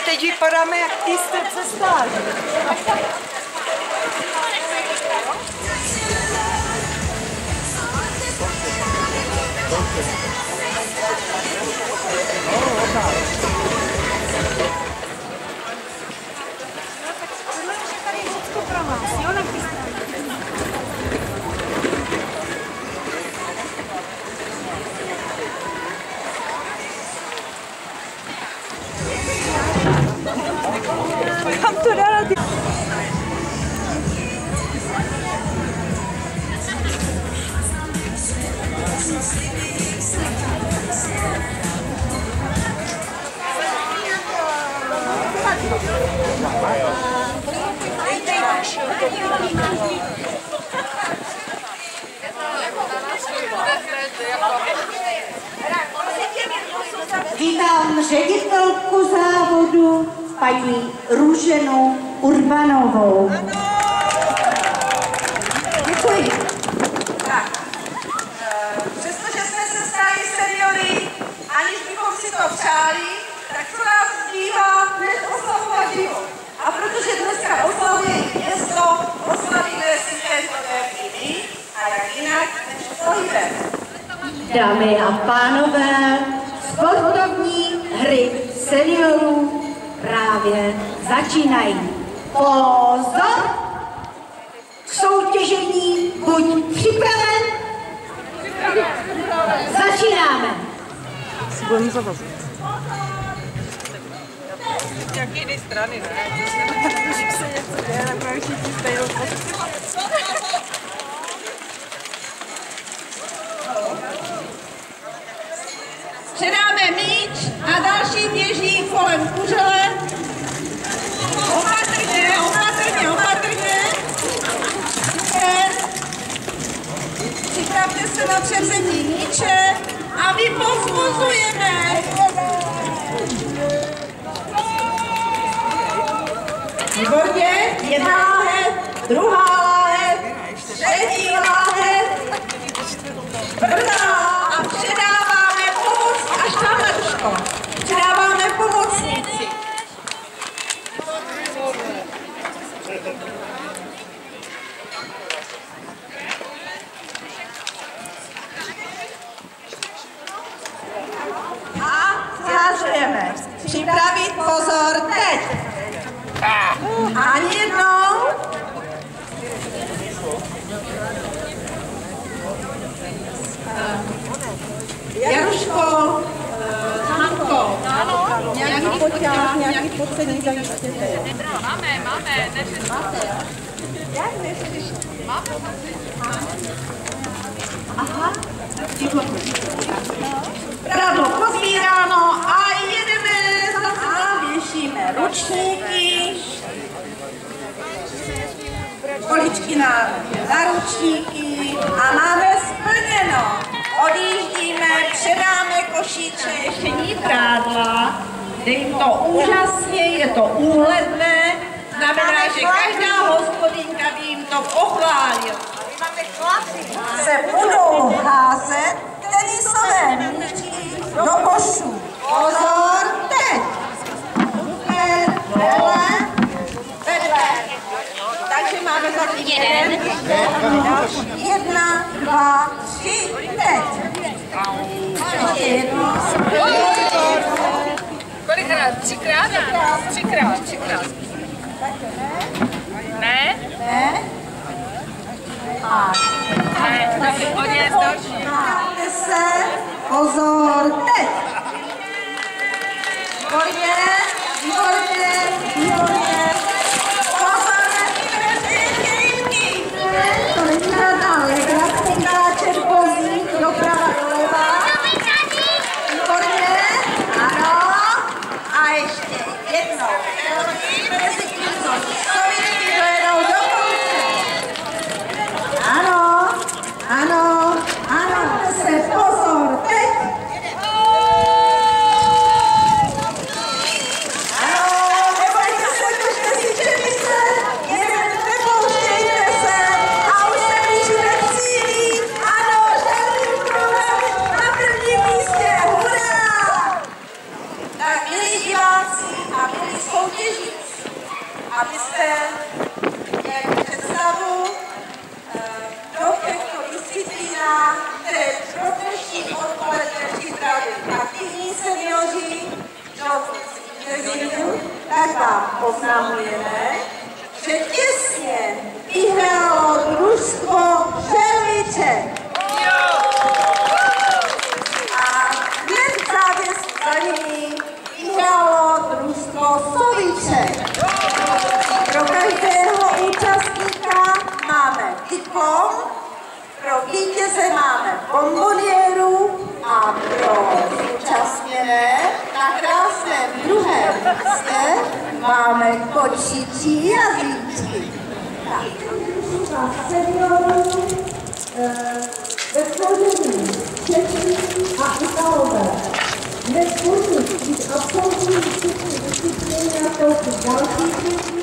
Teď vypadáme jak ty cestáři. Kam to dala ty? Vítám ředitelku závodu, paní Růženu Urbanovou. Děkuji. Tak, přestože jsme se stali seniory, aniž bychom si to přáli, tak co nás zbývá, než oslavovat život. A protože dneska oslavuje město, oslavíme si tento den a jak jinak než pohybem. Dámy a pánové, sportovní hry seniorů právě začínají. Pozor! K soutěžení buď připraven? Začínáme! Si budeme zavazit. Nějaké jiné strany, ne? Když se něco děje, tak mají všichni stejnou pozici. Předáme míč a další běží kolem kuřele. Opatrně, opatrně, opatrně. Super. Připravte se na převzetí míče a my povzbuzujeme. Výborně, jedna láhev, druhá láhev, třetí láhev, čtvrtá a předáváme pomoc až tam na duško. Předáváme pomocníci. A zahazujeme. Připravit pozor teď. Ani jednou. Jaruško, Hanko, nějaký poťák, nějaký podsedník zajistěte. Máme, neřeš. Máte, jo? Jak neřeš? Máme. Aha, Pradlo pozbíráno a jedeme a věšíme ručníky, poličky na ručníky a máme splněno. Odjíždíme, předáme košíče, ještě ní prádla, jde jim to úžasně, je to úhledné, znamená, že každá hospodinka by jim to pochválila. Se budou házet tenisové míči do košů. Pozor, teď! Vedle, vedle. Takže máme zatím jeden, jedna, dva, tři, teď. Ještě jedno. Kolikrát? Třikrát? Třikrát. Ne? Ne? A Ne, to je další. máte se, pozor, teď. Výborně, výborně, výborně. Pozor na ty veřejnějky. To není žádná legrace, kráčet vozí doprava doleva. Výborně, ano. A ještě jednou. Mezi tím to stojí, dojedou do konce. vyhrálo družstvo Želviček. A hned za nimi vyhrálo družstvo Sovíček. Pro každého účastníka máme diplom, pro vítěze máme bonboniéru a pro zúčastněné na krásném druhém místě máme kočičí jazyčky. Seniorů ve složení Čechy a Italové. Dnes musí být absolutní všichni disciplíny jako další